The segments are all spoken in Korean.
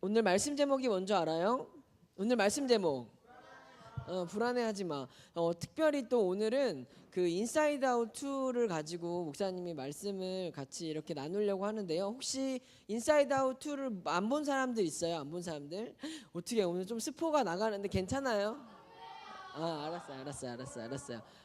오늘 말씀 제목이 뭔지 알아요? 오늘 말씀 제목 불안해하지 마. 특별히 또 오늘은 그 인사이드 아웃 2를 가지고 목사님이 말씀을 같이 이렇게 나누려고 하는데요. 혹시 인사이드 아웃 2를 안 본 사람들 있어요? 안 본 사람들? 어떻게 오늘 좀 스포가 나가는데 괜찮아요?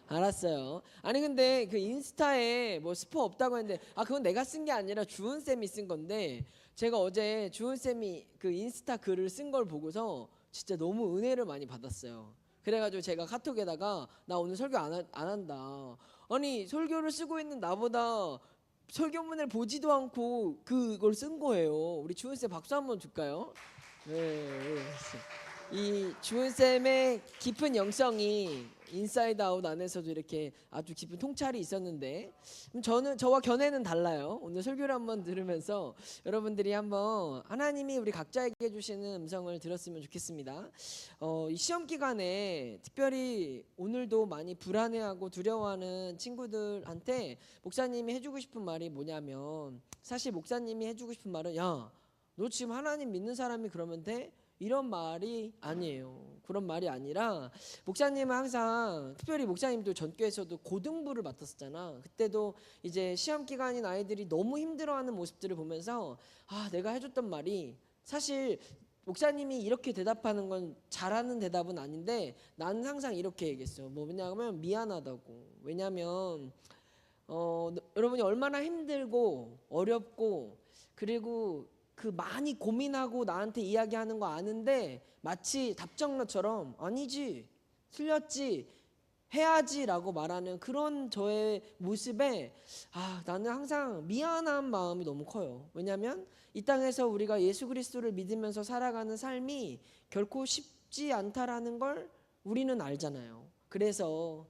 알았어요. 아니 근데 그 인스타에 뭐 스포 없다고 했는데 그건 내가 쓴 게 아니라 주은 쌤이 쓴 건데, 제가 어제 주은 쌤이 그 인스타 글을 쓴 걸 보고서 진짜 너무 은혜를 많이 받았어요. 그래가지고 제가 카톡에다가 나 오늘 설교 안 한다. 아니 설교를 쓰고 있는 나보다 설교문을 보지도 않고 그걸 쓴 거예요. 우리 주은 쌤 박수 한번 줄까요? 네. 이 주은쌤의 깊은 영성이 인사이드 아웃 안에서도 이렇게 아주 깊은 통찰이 있었는데, 저와 견해는 달라요. 오늘 설교를 한번 들으면서 여러분들이 한번 하나님이 우리 각자에게 주시는 음성을 들었으면 좋겠습니다. 이 시험 기간에 특별히 오늘도 많이 불안해하고 두려워하는 친구들한테 목사님이 해주고 싶은 말이 뭐냐면, 사실 목사님이 해주고 싶은 말은 야, 너 지금 하나님 믿는 사람이 그러면 돼? 이런 말이 아니에요. 그런 말이 아니라, 목사님은 항상 특별히 목사님도 전교에서도 고등부를 맡았었잖아. 그때도 이제 시험 기간인 아이들이 너무 힘들어하는 모습들을 보면서 내가 해줬던 말이, 사실 목사님이 이렇게 대답하는 건 잘하는 대답은 아닌데 나는 항상 이렇게 얘기했어요. 뭐냐면 미안하다고. 왜냐면 여러분이 얼마나 힘들고 어렵고 그리고 그 많이 고민하고 나한테 이야기하는 거 아는데 마치 답정너처럼 아니지, 틀렸지, 해야지 라고 말하는 그런 저의 모습에 나는 항상 미안한 마음이 너무 커요. 왜냐하면 이 땅에서 우리가 예수 그리스도를 믿으면서 살아가는 삶이 결코 쉽지 않다라는 걸 우리는 알잖아요. 그래서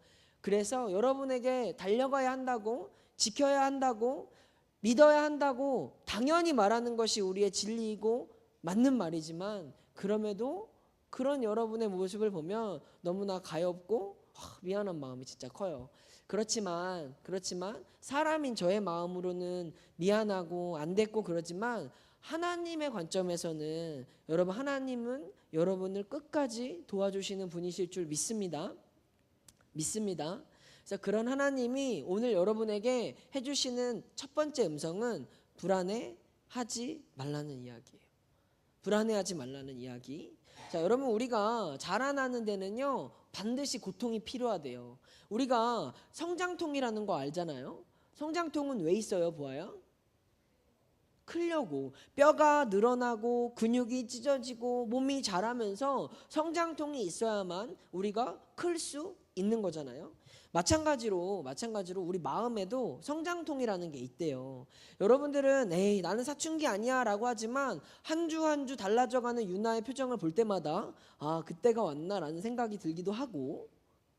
여러분에게 달려가야 한다고, 지켜야 한다고, 믿어야 한다고 당연히 말하는 것이 우리의 진리이고 맞는 말이지만, 그럼에도 그런 여러분의 모습을 보면 너무나 가엾고 미안한 마음이 진짜 커요. 그렇지만 사람인 저의 마음으로는 미안하고 안 됐고 그러지만, 하나님의 관점에서는 여러분, 하나님은 여러분을 끝까지 도와주시는 분이실 줄 믿습니다. 그래서 그런 하나님이 오늘 여러분에게 해주시는 첫 번째 음성은 불안해하지 말라는 이야기예요. 불안해하지 말라는 이야기. 자, 여러분, 우리가 자라나는 데는요 반드시 고통이 필요하대요. 우리가 성장통이라는 거 알잖아요. 성장통은 왜 있어요, 보아요? 크려고, 뼈가 늘어나고 근육이 찢어지고 몸이 자라면서 성장통이 있어야만 우리가 클 수 있는 거잖아요. 마찬가지로 우리 마음에도 성장통이라는 게 있대요. 여러분들은 에이 나는 사춘기 아니야 라고 하지만 한 주 한 주 달라져가는 유나의 표정을 볼 때마다 그때가 왔나 라는 생각이 들기도 하고,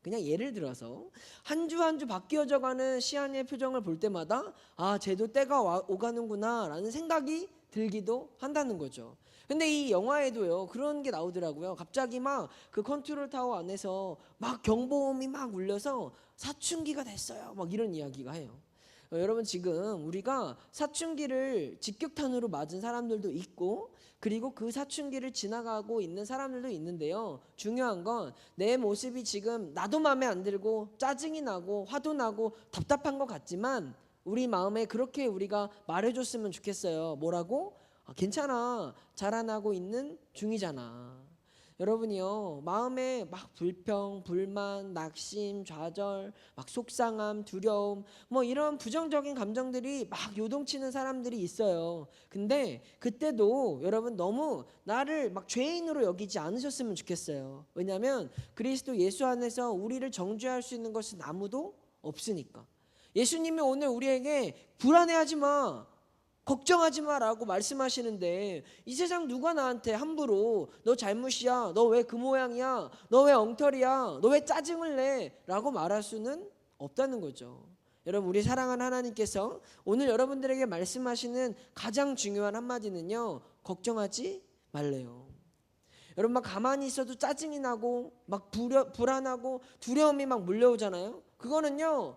그냥 예를 들어서 한 주 한 주 바뀌어져가는 시안의 표정을 볼 때마다 쟤도 때가 오가는구나 라는 생각이 들기도 한다는 거죠. 근데 이 영화에도요 그런 게 나오더라고요. 갑자기 막 그 컨트롤 타워 안에서 막 경보음이 막 울려서 사춘기가 됐어요 막 이런 이야기가 해요. 여러분, 지금 우리가 사춘기를 직격탄으로 맞은 사람들도 있고 그리고 그 사춘기를 지나가고 있는 사람들도 있는데요, 중요한 건 내 모습이 지금 나도 마음에 안 들고 짜증이 나고 화도 나고 답답한 것 같지만 우리 마음에 그렇게 우리가 말해줬으면 좋겠어요. 뭐라고? 괜찮아, 자라나고 있는 중이잖아. 여러분이요 마음에 막 불평, 불만, 낙심, 좌절, 막 속상함, 두려움 뭐 이런 부정적인 감정들이 막 요동치는 사람들이 있어요. 근데 그때도 여러분 너무 나를 막 죄인으로 여기지 않으셨으면 좋겠어요. 왜냐하면 그리스도 예수 안에서 우리를 정죄할 수 있는 것은 아무도 없으니까. 예수님이 오늘 우리에게 불안해하지 마, 걱정하지 마라고 말씀하시는데, 이 세상 누가 나한테 함부로 너 잘못이야, 너 왜 그 모양이야, 너 왜 엉터리야, 너 왜 짜증을 내 라고 말할 수는 없다는 거죠. 여러분, 우리 사랑하는 하나님께서 오늘 여러분들에게 말씀하시는 가장 중요한 한마디는요, 걱정하지 말래요. 여러분, 막 가만히 있어도 짜증이 나고 막 불안하고 두려움이 막 몰려오잖아요. 그거는요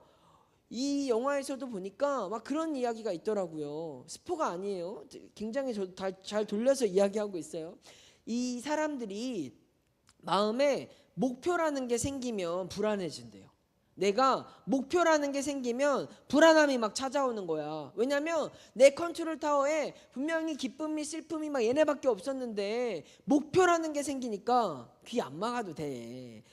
이 영화에서도 보니까 막 그런 이야기가 있더라고요. 스포가 아니에요. 굉장히 잘 돌려서 이야기하고 있어요. 이 사람들이 마음에 목표라는 게 생기면 불안해진대요. 내가 목표라는 게 생기면 불안함이 막 찾아오는 거야. 왜냐면 내 컨트롤 타워에 분명히 기쁨이 슬픔이 막 얘네밖에 없었는데 목표라는 게 생기니까 귀 안 막아도 돼.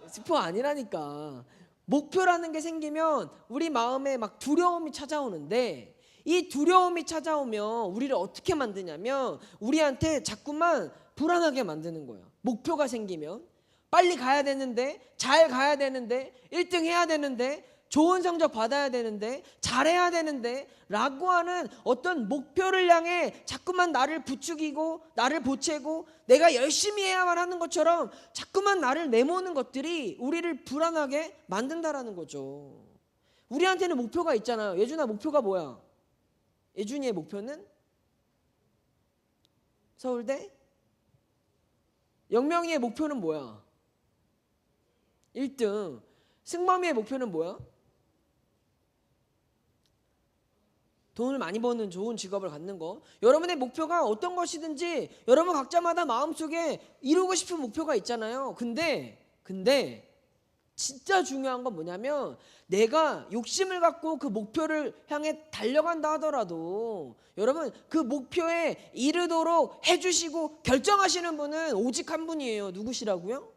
스포 아니라니까. 목표라는 게 생기면 우리 마음에 막 두려움이 찾아오는데, 이 두려움이 찾아오면 우리를 어떻게 만드냐면 우리한테 자꾸만 불안하게 만드는 거야. 목표가 생기면 빨리 가야 되는데, 잘 가야 되는데, 1등 해야 되는데, 좋은 성적 받아야 되는데, 잘해야 되는데 라고 하는 어떤 목표를 향해 자꾸만 나를 부추기고 나를 보채고 내가 열심히 해야만 하는 것처럼 자꾸만 나를 내모는 것들이 우리를 불안하게 만든다라는 거죠. 우리한테는 목표가 있잖아요. 예준아, 목표가 뭐야? 예준이의 목표는 서울대? 영명이의 목표는 뭐야? 1등. 승범이의 목표는 뭐야? 돈을 많이 버는 좋은 직업을 갖는 거. 여러분의 목표가 어떤 것이든지 여러분 각자마다 마음속에 이루고 싶은 목표가 있잖아요. 근데 진짜 중요한 건 뭐냐면, 내가 욕심을 갖고 그 목표를 향해 달려간다 하더라도 여러분 그 목표에 이르도록 해주시고 결정하시는 분은 오직 한 분이에요. 누구시라고요?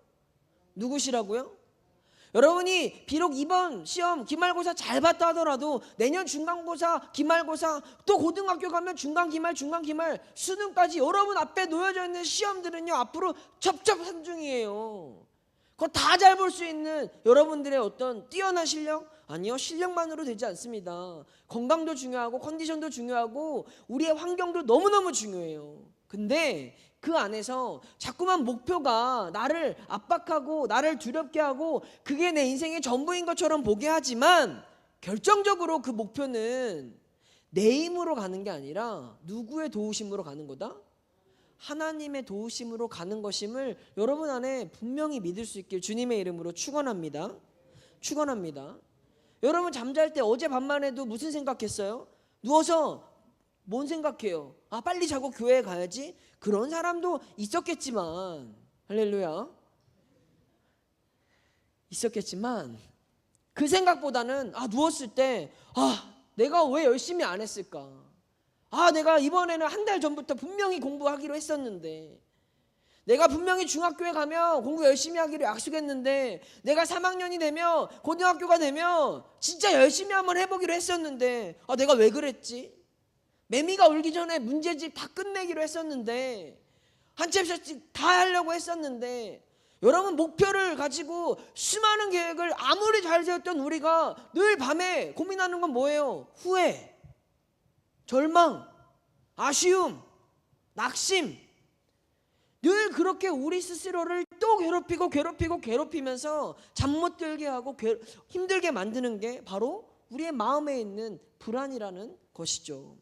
여러분이 비록 이번 시험 기말고사 잘 봤다 하더라도 내년 중간고사, 기말고사, 또 고등학교 가면 중간, 기말, 수능까지 여러분 앞에 놓여져 있는 시험들은요, 앞으로 첩첩산중이에요. 그거 다 잘 볼 수 있는 여러분들의 어떤 뛰어난 실력? 아니요, 실력만으로 되지 않습니다. 건강도 중요하고 컨디션도 중요하고 우리의 환경도 너무너무 중요해요. 근데 그 안에서 자꾸만 목표가 나를 압박하고 나를 두렵게 하고 그게 내 인생의 전부인 것처럼 보게 하지만, 결정적으로 그 목표는 내 힘으로 가는 게 아니라 누구의 도우심으로 가는 거다? 하나님의 도우심으로 가는 것임을 여러분 안에 분명히 믿을 수 있길 주님의 이름으로 축원합니다. 여러분 잠잘 때 어젯밤만 해도 무슨 생각했어요? 누워서 뭔 생각해요? 아, 빨리 자고 교회에 가야지. 그런 사람도 있었겠지만, 할렐루야, 있었겠지만 그 생각보다는 누웠을 때 내가 왜 열심히 안 했을까? 내가 이번에는 한 달 전부터 분명히 공부하기로 했었는데, 내가 분명히 중학교에 가면 공부 열심히 하기로 약속했는데, 내가 3학년이 되면, 고등학교가 되면 진짜 열심히 한번 해보기로 했었는데 내가 왜 그랬지? 매미가 울기 전에 문제집 다 끝내기로 했었는데, 한 챕터씩 다 하려고 했었는데. 여러분, 목표를 가지고 수많은 계획을 아무리 잘 세웠던 우리가 늘 밤에 고민하는 건 뭐예요? 후회, 절망, 아쉬움, 낙심. 늘 그렇게 우리 스스로를 또 괴롭히면서 잠 못 들게 하고 힘들게 만드는 게 바로 우리의 마음에 있는 불안이라는 것이죠.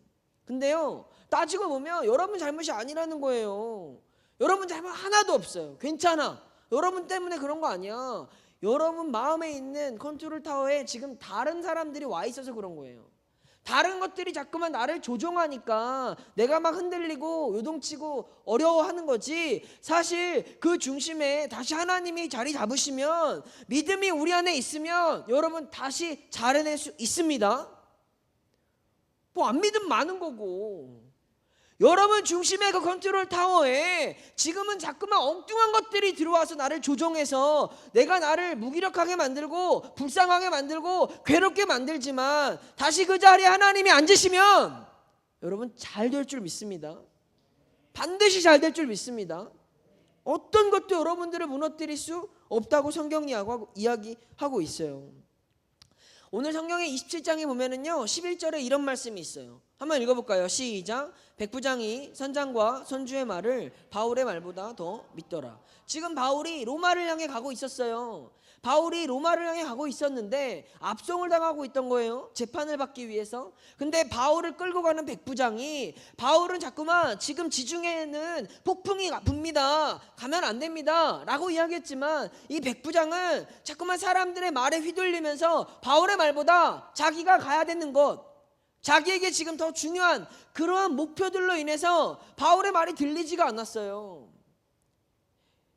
근데요, 따지고 보면 여러분 잘못이 아니라는 거예요. 여러분 잘못 하나도 없어요. 괜찮아. 여러분 때문에 그런 거 아니야. 여러분 마음에 있는 컨트롤 타워에 지금 다른 사람들이 와 있어서 그런 거예요. 다른 것들이 자꾸만 나를 조종하니까 내가 막 흔들리고 요동치고 어려워하는 거지, 사실 그 중심에 다시 하나님이 자리 잡으시면, 믿음이 우리 안에 있으면 여러분 다시 잘해낼 수 있습니다. 뭐 안 믿으면 많은 거고. 여러분 중심의 그 컨트롤 타워에 지금은 자꾸만 엉뚱한 것들이 들어와서 나를 조종해서 내가 나를 무기력하게 만들고 불쌍하게 만들고 괴롭게 만들지만, 다시 그 자리에 하나님이 앉으시면 여러분 잘 될 줄 믿습니다. 반드시 잘 될 줄 믿습니다. 어떤 것도 여러분들을 무너뜨릴 수 없다고 성경이 이야기하고 있어요. 오늘 성경의 27장에 보면은요, 11절에 이런 말씀이 있어요. 한번 읽어볼까요? 시작. 백부장이 선장과 선주의 말을 바울의 말보다 더 믿더라. 지금 바울이 로마를 향해 가고 있었어요. 바울이 로마를 향해 가고 있었는데 압송을 당하고 있던 거예요. 재판을 받기 위해서. 근데 바울을 끌고 가는 백부장이, 바울은 자꾸만 지금 지중해에는 폭풍이 붑니다, 가면 안 됩니다 라고 이야기했지만, 이 백부장은 자꾸만 사람들의 말에 휘둘리면서 바울의 말보다 자기가 가야 되는 것, 자기에게 지금 더 중요한 그러한 목표들로 인해서 바울의 말이 들리지가 않았어요.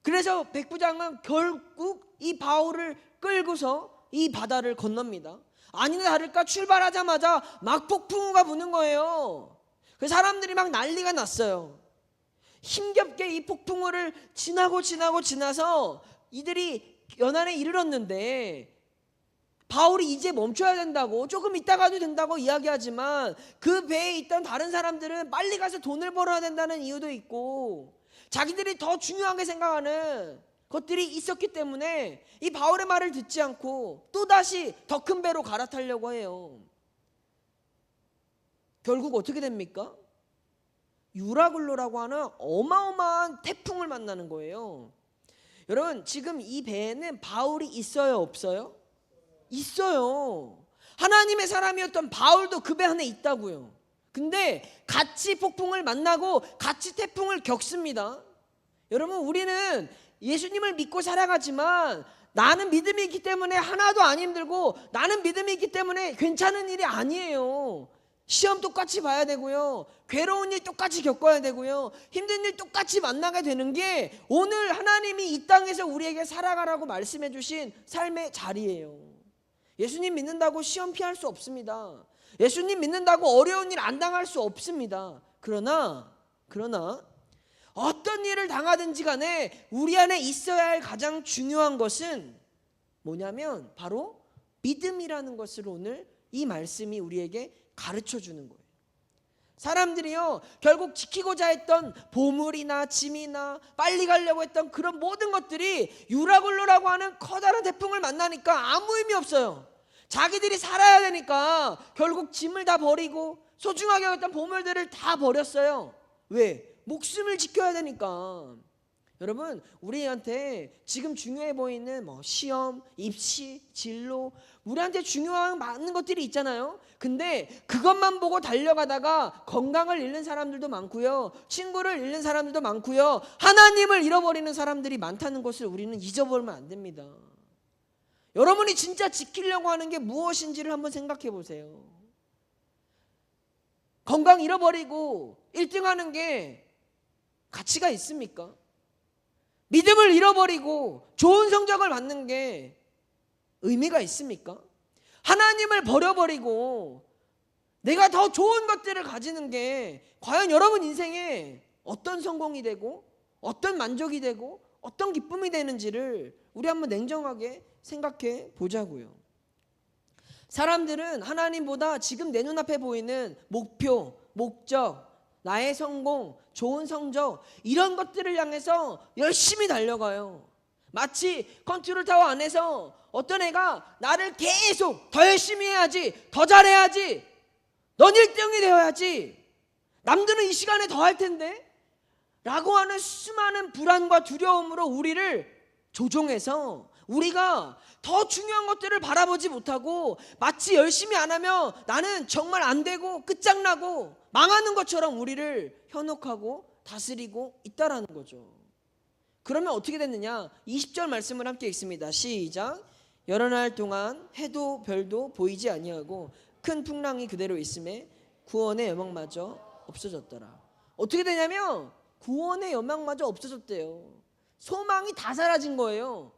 그래서 백부장은 결국 이 바울을 끌고서 이 바다를 건넙니다. 아니나 다를까 출발하자마자 막 폭풍우가 부는 거예요. 그 사람들이 막 난리가 났어요. 힘겹게 이 폭풍우를 지나서 이들이 연안에 이르렀는데, 바울이 이제 멈춰야 된다고, 조금 있다 가도 된다고 이야기하지만 그 배에 있던 다른 사람들은 빨리 가서 돈을 벌어야 된다는 이유도 있고 자기들이 더 중요하게 생각하는 것들이 있었기 때문에 이 바울의 말을 듣지 않고 또다시 더 큰 배로 갈아타려고 해요. 결국 어떻게 됩니까? 유라굴로라고 하는 어마어마한 태풍을 만나는 거예요. 여러분, 지금 이 배에는 바울이 있어요, 없어요? 있어요. 하나님의 사람이었던 바울도 그 배 안에 있다고요. 근데 같이 폭풍을 만나고 같이 태풍을 겪습니다. 여러분, 우리는 예수님을 믿고 살아가지만 나는 믿음이 있기 때문에 하나도 안 힘들고, 나는 믿음이 있기 때문에 괜찮은 일이 아니에요. 시험 똑같이 봐야 되고요, 괴로운 일 똑같이 겪어야 되고요, 힘든 일 똑같이 만나게 되는 게 오늘 하나님이 이 땅에서 우리에게 살아가라고 말씀해 주신 삶의 자리예요. 예수님 믿는다고 시험 피할 수 없습니다. 예수님 믿는다고 어려운 일 안 당할 수 없습니다. 그러나 어떤 일을 당하든지 간에 우리 안에 있어야 할 가장 중요한 것은 뭐냐면 바로 믿음이라는 것을 오늘 이 말씀이 우리에게 가르쳐 주는 거예요. 사람들이요, 결국 지키고자 했던 보물이나 짐이나 빨리 가려고 했던 그런 모든 것들이 유라굴로라고 하는 커다란 태풍을 만나니까 아무 의미 없어요. 자기들이 살아야 되니까 결국 짐을 다 버리고 소중하게 여겼던 보물들을 다 버렸어요. 왜? 목숨을 지켜야 되니까. 여러분, 우리한테 지금 중요해 보이는 시험, 입시, 진로, 우리한테 중요한 많은 것들이 있잖아요. 근데 그것만 보고 달려가다가 건강을 잃는 사람들도 많고요, 친구를 잃는 사람들도 많고요, 하나님을 잃어버리는 사람들이 많다는 것을 우리는 잊어버리면 안 됩니다. 여러분이 진짜 지키려고 하는 게 무엇인지를 한번 생각해 보세요. 건강 잃어버리고 1등하는 게 가치가 있습니까? 믿음을 잃어버리고 좋은 성적을 받는 게 의미가 있습니까? 하나님을 버려버리고 내가 더 좋은 것들을 가지는 게 과연 여러분 인생에 어떤 성공이 되고 어떤 만족이 되고 어떤 기쁨이 되는지를 우리 한번 냉정하게 생각해 보자고요. 사람들은 하나님보다 지금 내 눈앞에 보이는 목표, 목적, 나의 성공, 좋은 성적, 이런 것들을 향해서 열심히 달려가요. 마치 컨트롤 타워 안에서 어떤 애가 나를 계속 더 열심히 해야지, 더 잘해야지, 넌 1등이 되어야지, 남들은 이 시간에 더 할 텐데 라고 하는 수많은 불안과 두려움으로 우리를 조종해서 우리가 더 중요한 것들을 바라보지 못하고 마치 열심히 안 하면 나는 정말 안 되고 끝장나고 망하는 것처럼 우리를 현혹하고 다스리고 있다라는 거죠. 그러면 어떻게 됐느냐? 20절 말씀을 함께 읽습니다. 시작. 여러 날 동안 해도 별도 보이지 아니하고 큰 풍랑이 그대로 있음에 구원의 여망마저 없어졌더라. 어떻게 되냐면 구원의 여망마저 없어졌대요. 소망이 다 사라진 거예요.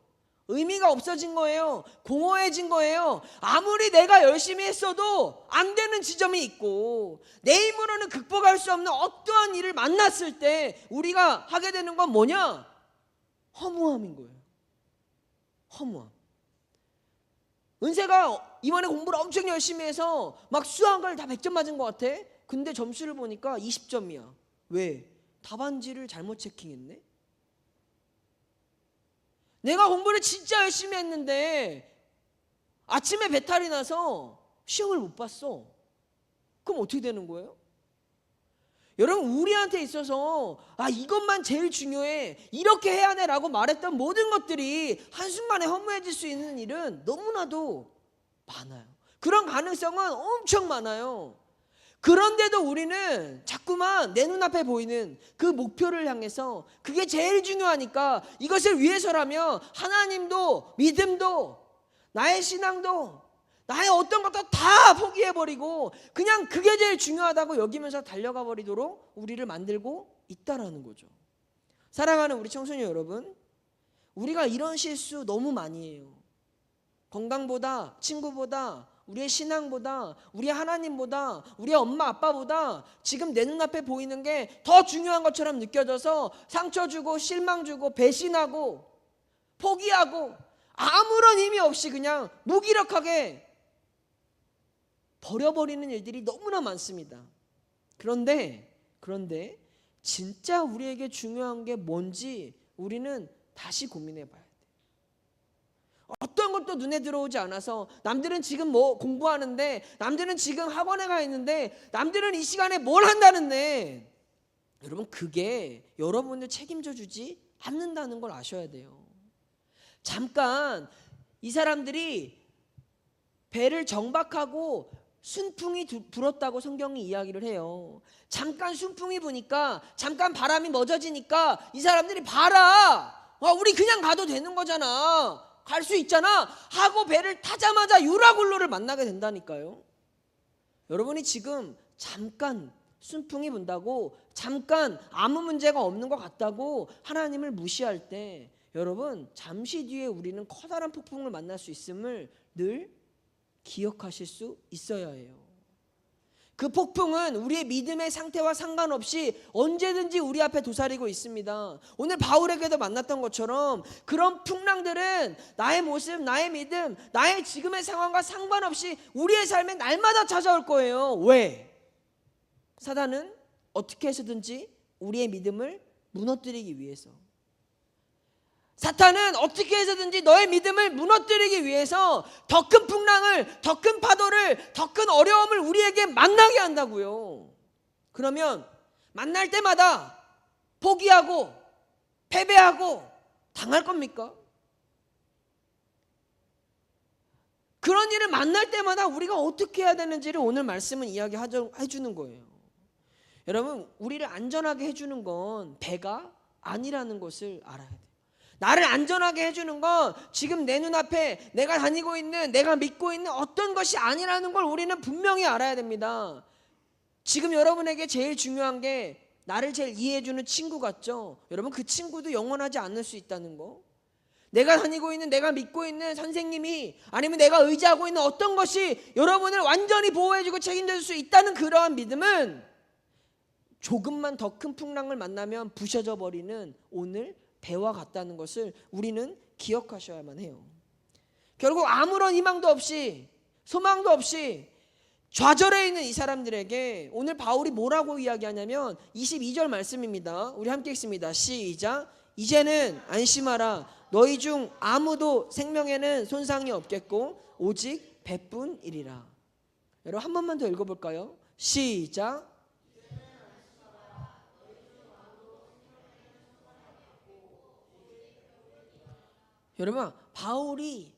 의미가 없어진 거예요. 공허해진 거예요. 아무리 내가 열심히 했어도 안 되는 지점이 있고 내 힘으로는 극복할 수 없는 어떠한 일을 만났을 때 우리가 하게 되는 건 뭐냐? 허무함인 거예요. 허무함. 은세가 이번에 공부를 엄청 열심히 해서 막 수학을 다 100점 맞은 것 같아. 근데 점수를 보니까 20점이야. 왜? 답안지를 잘못 체킹했네? 내가 공부를 진짜 열심히 했는데 아침에 배탈이 나서 시험을 못 봤어. 그럼 어떻게 되는 거예요? 여러분, 우리한테 있어서 이것만 제일 중요해, 이렇게 해야 돼 라고 말했던 모든 것들이 한순간에 허무해질 수 있는 일은 너무나도 많아요. 그런 가능성은 엄청 많아요. 그런데도 우리는 자꾸만 내 눈앞에 보이는 그 목표를 향해서 그게 제일 중요하니까 이것을 위해서라면 하나님도, 믿음도, 나의 신앙도, 나의 어떤 것도 다 포기해버리고 그냥 그게 제일 중요하다고 여기면서 달려가 버리도록 우리를 만들고 있다라는 거죠. 사랑하는 우리 청소년 여러분, 우리가 이런 실수 너무 많이 해요. 건강보다, 친구보다, 우리의 신앙보다, 우리의 하나님보다, 우리의 엄마 아빠보다 지금 내 눈앞에 보이는 게 더 중요한 것처럼 느껴져서 상처 주고 실망 주고 배신하고 포기하고 아무런 의미 없이 그냥 무기력하게 버려버리는 일들이 너무나 많습니다. 그런데 진짜 우리에게 중요한 게 뭔지 우리는 다시 고민해 봐야 돼요. 어떤 것도 눈에 들어오지 않아서 남들은 지금 뭐 공부하는데, 남들은 지금 학원에 가 있는데, 남들은 이 시간에 뭘 한다는데, 여러분, 그게 여러분을 책임져 주지 않는다는 걸 아셔야 돼요. 잠깐 이 사람들이 배를 정박하고 순풍이 불었다고 성경이 이야기를 해요. 잠깐 순풍이 부니까, 잠깐 바람이 멎어지니까 이 사람들이 봐라, 우리 그냥 가도 되는 거잖아, 갈 수 있잖아 하고 배를 타자마자 유라굴로를 만나게 된다니까요. 여러분이 지금 잠깐 순풍이 분다고, 잠깐 아무 문제가 없는 것 같다고 하나님을 무시할 때, 여러분, 잠시 뒤에 우리는 커다란 폭풍을 만날 수 있음을 늘 기억하실 수 있어야 해요. 그 폭풍은 우리의 믿음의 상태와 상관없이 언제든지 우리 앞에 도사리고 있습니다. 오늘 바울에게도 만났던 것처럼 그런 풍랑들은 나의 모습, 나의 믿음, 나의 지금의 상황과 상관없이 우리의 삶에 날마다 찾아올 거예요. 왜? 사단은 어떻게 해서든지 우리의 믿음을 무너뜨리기 위해서, 사탄은 어떻게 해서든지 너의 믿음을 무너뜨리기 위해서 더 큰 풍랑을, 더 큰 파도를, 더 큰 어려움을 우리에게 만나게 한다고요. 그러면 만날 때마다 포기하고 패배하고 당할 겁니까? 그런 일을 만날 때마다 우리가 어떻게 해야 되는지를 오늘 말씀은 이야기해 주는 거예요. 여러분, 우리를 안전하게 해주는 건 배가 아니라는 것을 알아야 돼요. 나를 안전하게 해주는 건 지금 내 눈앞에 내가 다니고 있는, 내가 믿고 있는 어떤 것이 아니라는 걸 우리는 분명히 알아야 됩니다. 지금 여러분에게 제일 중요한 게 나를 제일 이해해주는 친구 같죠? 여러분, 그 친구도 영원하지 않을 수 있다는 거. 내가 다니고 있는, 내가 믿고 있는 선생님이, 아니면 내가 의지하고 있는 어떤 것이 여러분을 완전히 보호해주고 책임져줄 수 있다는 그러한 믿음은 조금만 더 큰 풍랑을 만나면 부셔져 버리는 오늘 배와 같다는 것을 우리는 기억하셔야만 해요. 결국 아무런 희망도 없이, 소망도 없이 좌절해 있는 이 사람들에게 오늘 바울이 뭐라고 이야기하냐면 22절 말씀입니다. 우리 함께 읽습니다. 시작. 이제는 안심하라. 너희 중 아무도 생명에는 손상이 없겠고 오직 배뿐이리라. 여러분, 한 번만 더 읽어볼까요? 시작. 여러분, 바울이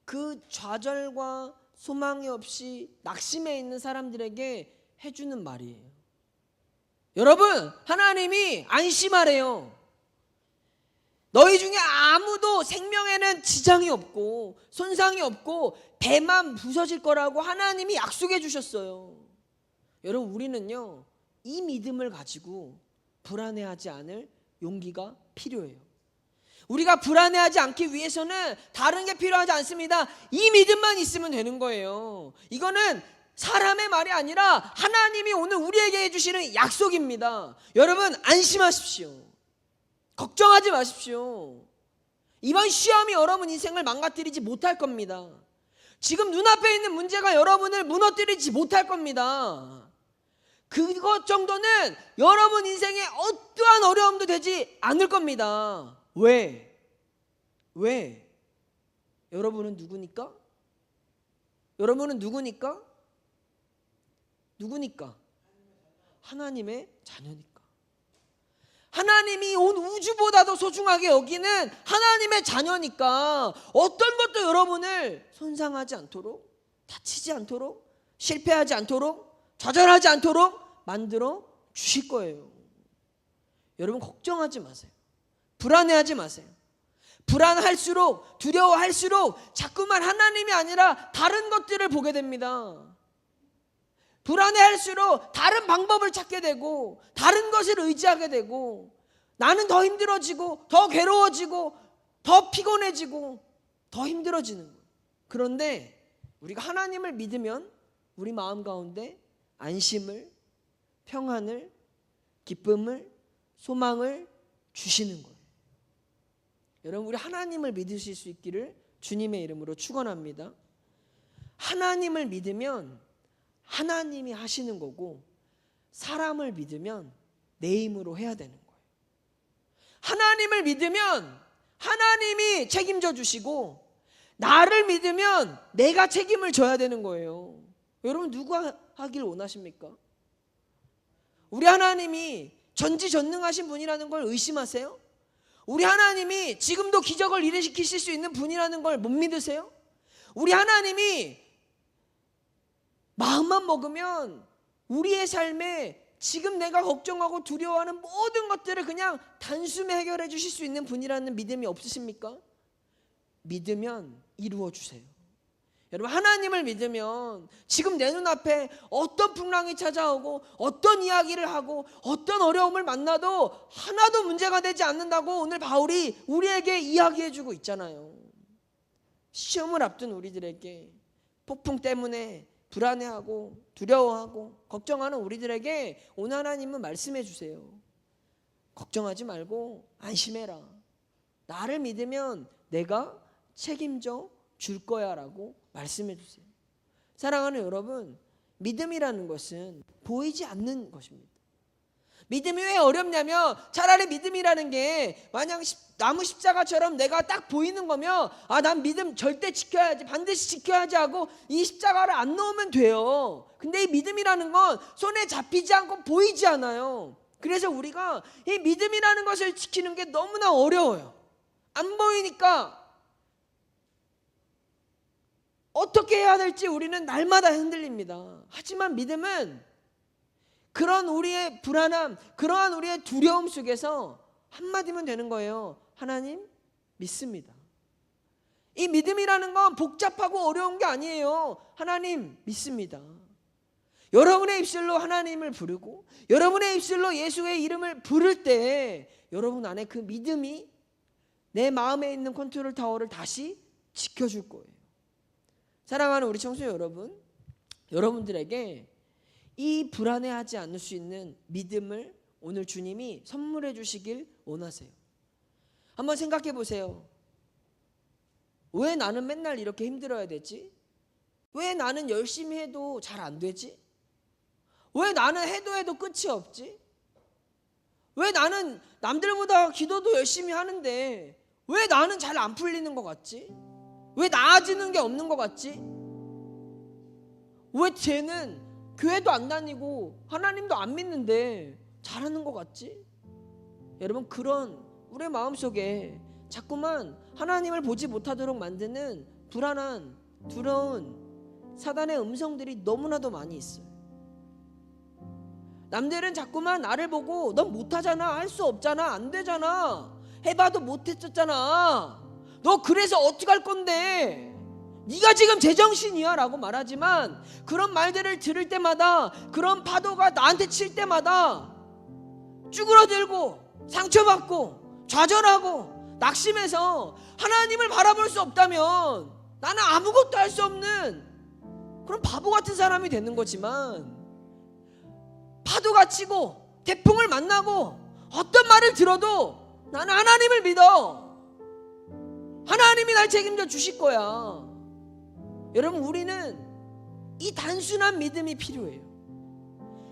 그 좌절과 소망이 없이 낙심해 있는 사람들에게 해주는 말이에요. 여러분, 하나님이 안심하래요. 너희 중에 아무도 생명에는 지장이 없고 손상이 없고 배만 부서질 거라고 하나님이 약속해 주셨어요. 여러분, 우리는요, 이 믿음을 가지고 불안해하지 않을 용기가 필요해요. 우리가 불안해하지 않기 위해서는 다른 게 필요하지 않습니다. 이 믿음만 있으면 되는 거예요. 이거는 사람의 말이 아니라 하나님이 오늘 우리에게 해주시는 약속입니다. 여러분, 안심하십시오. 걱정하지 마십시오. 이번 시험이 여러분 인생을 망가뜨리지 못할 겁니다. 지금 눈앞에 있는 문제가 여러분을 무너뜨리지 못할 겁니다. 그것 정도는 여러분 인생에 어떠한 어려움도 되지 않을 겁니다. 왜? 여러분은 누구니까? 누구니까? 하나님의 자녀니까. 하나님이 온 우주보다도 소중하게 여기는 하나님의 자녀니까 어떤 것도 여러분을 손상하지 않도록, 다치지 않도록, 실패하지 않도록, 좌절하지 않도록 만들어 주실 거예요. 여러분 걱정하지 마세요. 불안해하지 마세요. 불안할수록, 두려워할수록 자꾸만 하나님이 아니라 다른 것들을 보게 됩니다. 불안해할수록 다른 방법을 찾게 되고 다른 것을 의지하게 되고 나는 더 힘들어지고 더 괴로워지고 더 피곤해지고 더 힘들어지는 거예요. 그런데 우리가 하나님을 믿으면 우리 마음 가운데 안심을, 평안을, 기쁨을, 소망을 주시는 거예요. 여러분, 우리 하나님을 믿으실 수 있기를 주님의 이름으로 축원합니다. 하나님을 믿으면 하나님이 하시는 거고, 사람을 믿으면 내 힘으로 해야 되는 거예요. 하나님을 믿으면 하나님이 책임져 주시고, 나를 믿으면 내가 책임을 져야 되는 거예요. 여러분, 누가 하길 원하십니까? 우리 하나님이 전지전능하신 분이라는 걸 의심하세요? 우리 하나님이 지금도 기적을 일으키실 수 있는 분이라는 걸 못 믿으세요? 우리 하나님이 마음만 먹으면 우리의 삶에 지금 내가 걱정하고 두려워하는 모든 것들을 그냥 단숨에 해결해 주실 수 있는 분이라는 믿음이 없으십니까? 믿으면 이루어 주세요. 여러분, 하나님을 믿으면 지금 내 눈앞에 어떤 풍랑이 찾아오고 어떤 이야기를 하고 어떤 어려움을 만나도 하나도 문제가 되지 않는다고 오늘 바울이 우리에게 이야기해 주고 있잖아요. 시험을 앞둔 우리들에게, 폭풍 때문에 불안해하고 두려워하고 걱정하는 우리들에게 오늘 하나님은 말씀해 주세요. 걱정하지 말고 안심해라. 나를 믿으면 내가 책임져 줄 거야 라고 말씀해 주세요. 사랑하는 여러분, 믿음이라는 것은 보이지 않는 것입니다. 믿음이 왜 어렵냐면, 차라리 믿음이라는 게 마냥 나무 십자가처럼 내가 딱 보이는 거면 난 믿음 절대 지켜야지, 반드시 지켜야지 하고 이 십자가를 안 놓으면 돼요. 근데 이 믿음이라는 건 손에 잡히지 않고 보이지 않아요. 그래서 우리가 이 믿음이라는 것을 지키는 게 너무나 어려워요. 안 보이니까 어떻게 해야 될지 우리는 날마다 흔들립니다. 하지만 믿음은 그런 우리의 불안함, 그러한 우리의 두려움 속에서 한마디면 되는 거예요. 하나님 믿습니다. 이 믿음이라는 건 복잡하고 어려운 게 아니에요. 하나님 믿습니다. 여러분의 입술로 하나님을 부르고 여러분의 입술로 예수의 이름을 부를 때 여러분 안에 그 믿음이 내 마음에 있는 컨트롤 타워를 다시 지켜줄 거예요. 사랑하는 우리 청소년 여러분, 여러분들에게 이 불안해하지 않을 수 있는 믿음을 오늘 주님이 선물해 주시길 원하세요. 한번 생각해 보세요. 왜 나는 맨날 이렇게 힘들어야 되지? 왜 나는 열심히 해도 잘 안 되지? 왜 나는 해도 끝이 없지? 왜 나는 남들보다 기도도 열심히 하는데 왜 나는 잘 안 풀리는 것 같지? 왜 나아지는 게 없는 것 같지? 왜 쟤는 교회도 안 다니고 하나님도 안 믿는데 잘하는 것 같지? 여러분, 그런 우리의 마음속에 자꾸만 하나님을 보지 못하도록 만드는 불안한, 두려운 사단의 음성들이 너무나도 많이 있어요. 남들은 자꾸만 나를 보고 넌 못하잖아, 할 수 없잖아, 안 되잖아, 해봐도 못했었잖아, 너 그래서 어떡할 건데, 네가 지금 제정신이야 라고 말하지만 그런 말들을 들을 때마다, 그런 파도가 나한테 칠 때마다 쭈그러들고 상처받고 좌절하고 낙심해서 하나님을 바라볼 수 없다면 나는 아무것도 할 수 없는 그런 바보 같은 사람이 되는 거지만, 파도가 치고 태풍을 만나고 어떤 말을 들어도 나는 하나님을 믿어. 하나님이 날 책임져 주실 거야. 여러분, 우리는 이 단순한 믿음이 필요해요.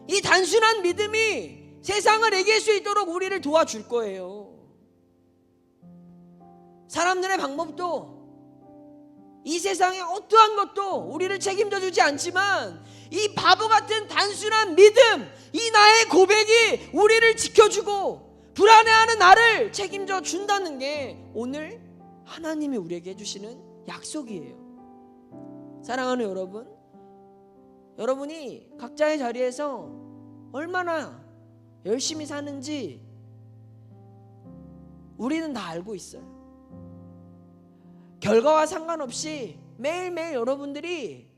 이 단순한 믿음이 세상을 이길 수 있도록 우리를 도와줄 거예요. 사람들의 방법도 이 세상의 어떠한 것도 우리를 책임져 주지 않지만 이 바보 같은 단순한 믿음, 이 나의 고백이 우리를 지켜주고 불안해하는 나를 책임져 준다는 게 오늘 하나님이 우리에게 해주시는 약속이에요. 사랑하는 여러분, 여러분이 각자의 자리에서 얼마나 열심히 사는지 우리는 다 알고 있어요. 결과와 상관없이 매일매일 여러분들이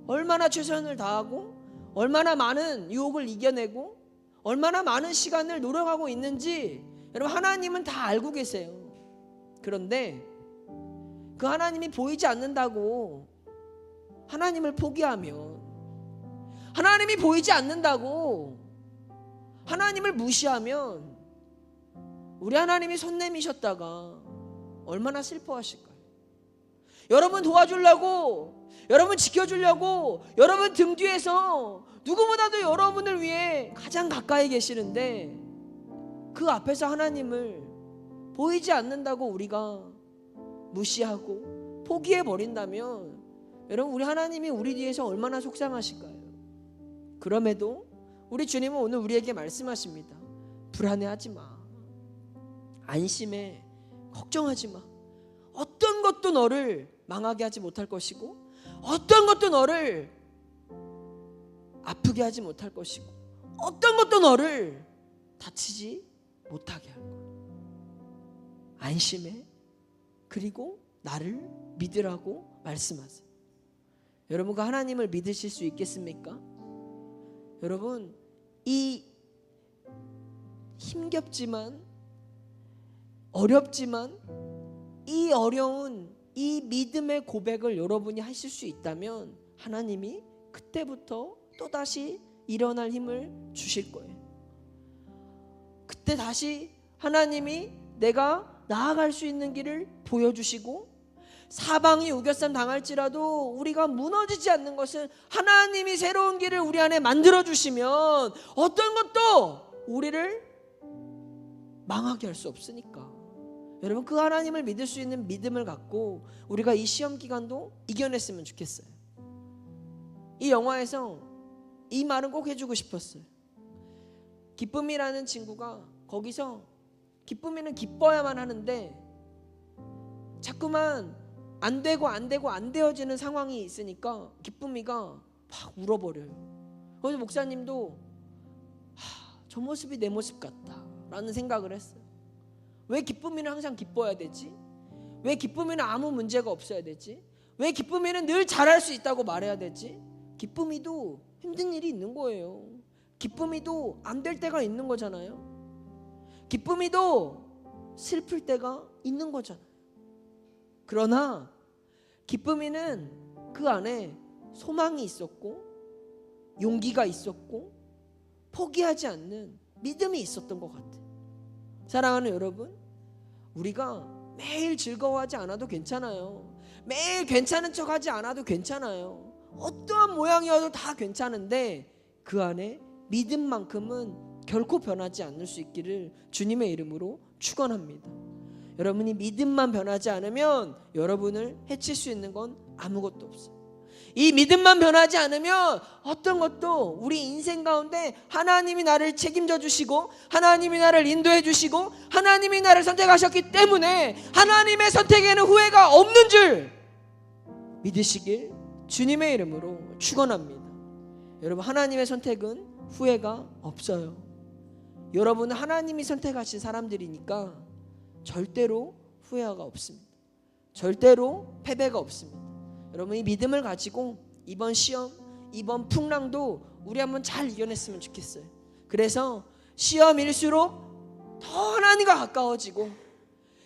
얼마나 최선을 다하고 얼마나 많은 유혹을 이겨내고 얼마나 많은 시간을 노력하고 있는지 여러분 하나님은 다 알고 계세요. 그런데 그 하나님이 보이지 않는다고 하나님을 포기하면, 하나님이 보이지 않는다고 하나님을 무시하면 우리 하나님이 손 내미셨다가 얼마나 슬퍼하실까요? 여러분 도와주려고, 여러분 지켜주려고 여러분 등 뒤에서 누구보다도 여러분을 위해 가장 가까이 계시는데 그 앞에서 하나님을 보이지 않는다고 우리가 무시하고 포기해버린다면 여러분 우리 하나님이 우리 뒤에서 얼마나 속상하실까요? 그럼에도 우리 주님은 오늘 우리에게 말씀하십니다. 불안해하지 마. 안심해. 걱정하지 마. 어떤 것도 너를 망하게 하지 못할 것이고 어떤 것도 너를 아프게 하지 못할 것이고 어떤 것도 너를 다치지 못하게 할 거야. 안심해. 그리고 나를 믿으라고 말씀하세요. 여러분 그 하나님을 믿으실 수 있겠습니까? 여러분 이 힘겹지만 어렵지만 이 어려운 이 믿음의 고백을 여러분이 하실 수 있다면 하나님이 그때부터 또다시 일어날 힘을 주실 거예요. 그때 다시 하나님이 내가 나아갈 수 있는 길을 보여주시고 사방이 우겨쌈 당할지라도 우리가 무너지지 않는 것은 하나님이 새로운 길을 우리 안에 만들어주시면 어떤 것도 우리를 망하게 할 수 없으니까 여러분 그 하나님을 믿을 수 있는 믿음을 갖고 우리가 이 시험 기간도 이겨냈으면 좋겠어요. 이 영화에서 이 말은 꼭 해주고 싶었어요. 기쁨이라는 친구가 거기서 기쁨이는 기뻐야만 하는데 자꾸만 안 되어지는 상황이 있으니까 기쁨이가 막 울어버려요. 그래서 목사님도 저 모습이 내 모습 같다 라는 생각을 했어요. 왜 기쁨이는 항상 기뻐야 되지? 왜 기쁨이는 아무 문제가 없어야 되지? 왜 기쁨이는 늘 잘할 수 있다고 말해야 되지? 기쁨이도 힘든 일이 있는 거예요. 기쁨이도 안 될 때가 있는 거잖아요. 기쁨이도 슬플 때가 있는 거잖아요. 그러나 기쁨이는 그 안에 소망이 있었고 용기가 있었고 포기하지 않는 믿음이 있었던 것 같아요. 사랑하는 여러분, 우리가 매일 즐거워하지 않아도 괜찮아요. 매일 괜찮은 척하지 않아도 괜찮아요. 어떠한 모양이어도 다 괜찮은데 그 안에 믿음만큼은 결코 변하지 않을 수 있기를 주님의 이름으로 축원합니다. 여러분이 믿음만 변하지 않으면 여러분을 해칠 수 있는 건 아무것도 없어요. 이 믿음만 변하지 않으면 어떤 것도 우리 인생 가운데 하나님이 나를 책임져 주시고 하나님이 나를 인도해 주시고 하나님이 나를 선택하셨기 때문에 하나님의 선택에는 후회가 없는 줄 믿으시길 주님의 이름으로 축원합니다. 여러분 하나님의 선택은 후회가 없어요. 여러분은 하나님이 선택하신 사람들이니까 절대로 후회가 없습니다. 절대로 패배가 없습니다. 여러분 이 믿음을 가지고 이번 시험, 이번 풍랑도 우리 한번 잘 이겨냈으면 좋겠어요. 그래서 시험일수록 더 하나님과 가까워지고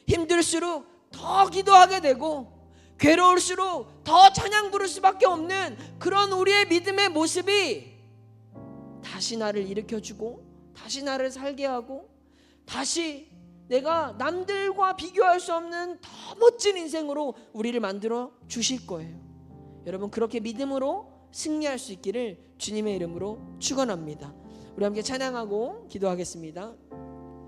힘들수록 더 기도하게 되고 괴로울수록 더 찬양 부를 수밖에 없는 그런 우리의 믿음의 모습이 다시 나를 일으켜주고 다시 나를 살게 하고 다시 내가 남들과 비교할 수 없는 더 멋진 인생으로 우리를 만들어 주실 거예요. 여러분 그렇게 믿음으로 승리할 수 있기를 주님의 이름으로 축원합니다. 우리 함께 찬양하고 기도하겠습니다.